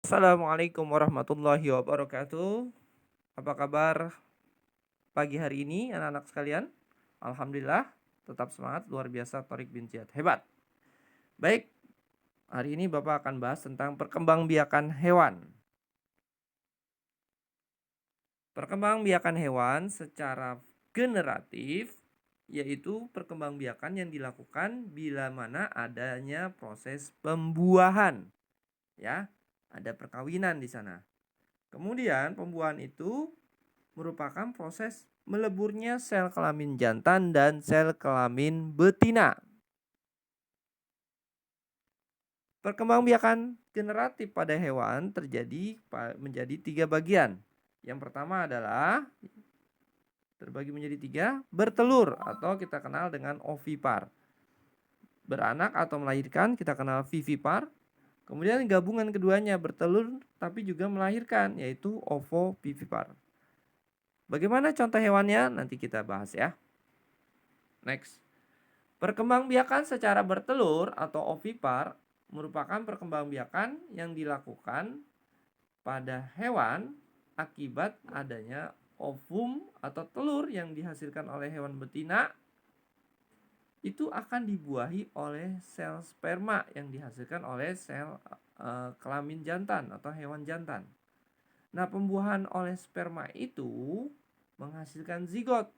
Assalamualaikum warahmatullahi wabarakatuh. Apa kabar pagi hari ini anak-anak sekalian? Alhamdulillah, tetap semangat, luar biasa, Thorik bin Ziyad, hebat. Baik, hari ini Bapak akan bahas tentang perkembangbiakan hewan. Perkembangbiakan hewan secara generatif yaitu perkembangbiakan yang dilakukan bila mana adanya proses pembuahan. Ya, ada perkawinan di sana. Kemudian pembuahan itu merupakan proses meleburnya sel kelamin jantan dan sel kelamin betina. Perkembangbiakan generatif pada hewan terjadi menjadi 3 bagian. Yang pertama adalah terbagi menjadi 3, bertelur atau kita kenal dengan ovipar. Beranak atau melahirkan kita kenal vivipar. Kemudian gabungan keduanya bertelur tapi juga melahirkan yaitu ovovivipar. Bagaimana contoh hewannya? Nanti kita bahas ya. Next. Perkembangbiakan secara bertelur atau ovipar merupakan perkembangbiakan yang dilakukan pada hewan akibat adanya ovum atau telur yang dihasilkan oleh hewan betina itu akan dibuahi oleh sel sperma yang dihasilkan oleh sel kelamin jantan atau hewan jantan. Nah, pembuahan oleh sperma itu menghasilkan zigot.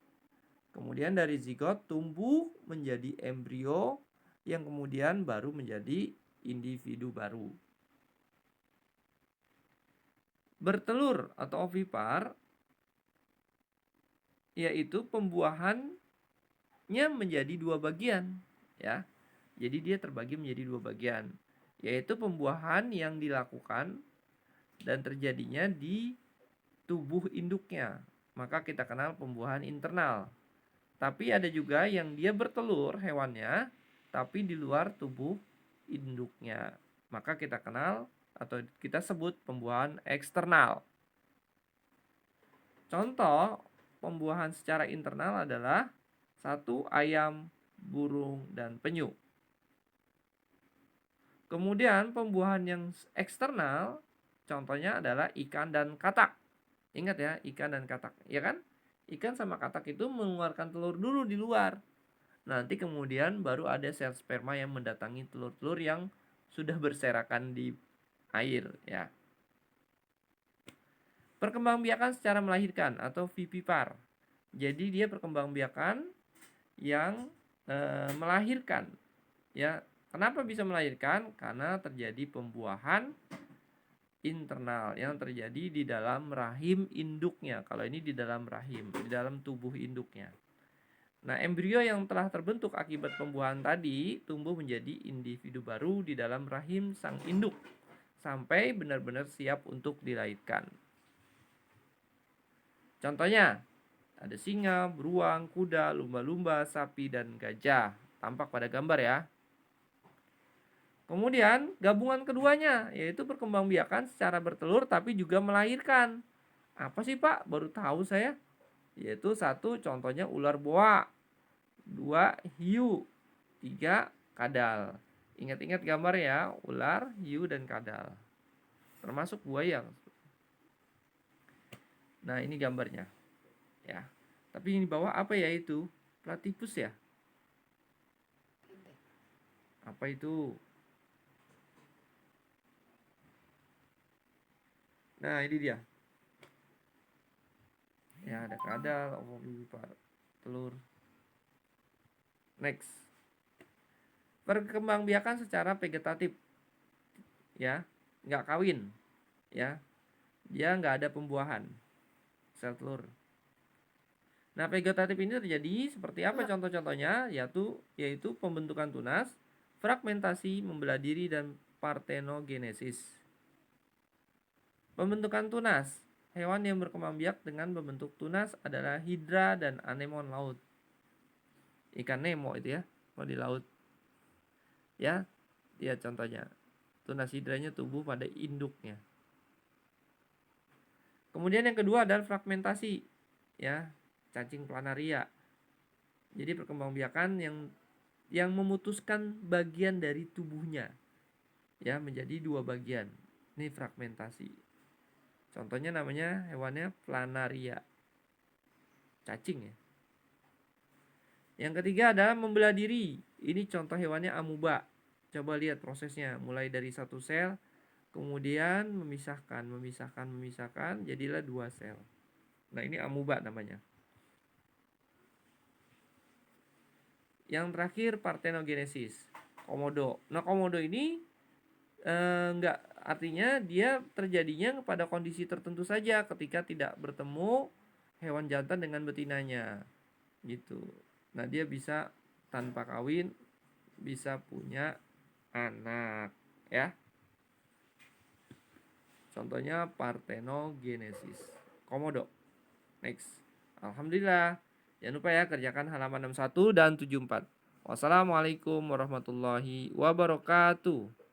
Kemudian dari zigot tumbuh menjadi embrio yang kemudian baru menjadi individu baru. Bertelur atau ovipar yaitu pembuahannya menjadi 2 bagian ya. Jadi dia terbagi menjadi 2 bagian, yaitu pembuahan yang dilakukan dan terjadinya di tubuh induknya. Maka kita kenal pembuahan internal. Tapi ada juga yang dia bertelur hewannya, tapi di luar tubuh induknya. Maka kita kenal atau kita sebut pembuahan eksternal. Contoh pembuahan secara internal adalah 1. Ayam, burung, dan penyu. Kemudian pembuahan yang eksternal contohnya adalah ikan dan katak. Ingat ya, ikan dan katak, ya kan? Ikan sama katak itu mengeluarkan telur dulu di luar. Nanti kemudian baru ada sel sperma yang mendatangi telur-telur yang sudah berserakan di air ya. Perkembangbiakan secara melahirkan atau vivipar. Jadi dia perkembangbiakan yang melahirkan ya. Kenapa bisa melahirkan? Karena terjadi pembuahan internal yang terjadi di dalam rahim induknya. Kalau ini di dalam rahim, di dalam tubuh induknya. Nah, embrio yang telah terbentuk akibat pembuahan tadi tumbuh menjadi individu baru di dalam rahim sang induk sampai benar-benar siap untuk dilahirkan. Contohnya, ada singa, beruang, kuda, lumba-lumba, sapi, dan gajah. Tampak pada gambar ya. Kemudian gabungan keduanya yaitu perkembangbiakan secara bertelur tapi juga melahirkan. Apa sih Pak? Baru tahu saya. Yaitu 1 contohnya ular boa, 2 hiu, 3 kadal. Ingat-ingat gambar ya, ular, hiu, dan kadal. Termasuk buaya. Nah, ini gambarnya. Ya. Tapi ini bawah apa ya itu? Platypus ya? Apa itu? Nah, ini dia. Ya, ada kadal, ovovivipar, telur. Next. Perkembangbiakan secara vegetatif. Ya, nggak kawin. Ya, dia nggak ada pembuahan sel telur. Nah, vegetatif ini terjadi seperti apa contoh-contohnya? Yaitu pembentukan tunas, fragmentasi, membelah diri, dan partenogenesis. Pembentukan tunas. Hewan yang berkembang biak dengan membentuk tunas adalah hidra dan anemon laut. Ikan Nemo itu ya, kalau di laut. Ya, dia contohnya. Tunas hidranya tumbuh pada induknya. Kemudian yang kedua adalah fragmentasi. Ya, cacing planaria. Jadi perkembangbiakan yang memutuskan bagian dari tubuhnya ya menjadi 2 bagian. Ini fragmentasi. Contohnya namanya hewannya planaria. Cacing ya. Yang ketiga adalah membelah diri. Ini contoh hewannya amuba. Coba lihat prosesnya. Mulai dari satu sel, kemudian memisahkan, jadilah 2 sel. Nah, ini amuba namanya. Yang terakhir partenogenesis. Komodo. Nah, komodo ini enggak, artinya dia terjadinya pada kondisi tertentu saja ketika tidak bertemu hewan jantan dengan betinanya gitu. Nah, dia bisa tanpa kawin, bisa punya anak ya. Contohnya partenogenesis. Komodo. Next. Alhamdulillah. Jangan lupa ya kerjakan halaman 61 dan 74. Wassalamualaikum warahmatullahi wabarakatuh.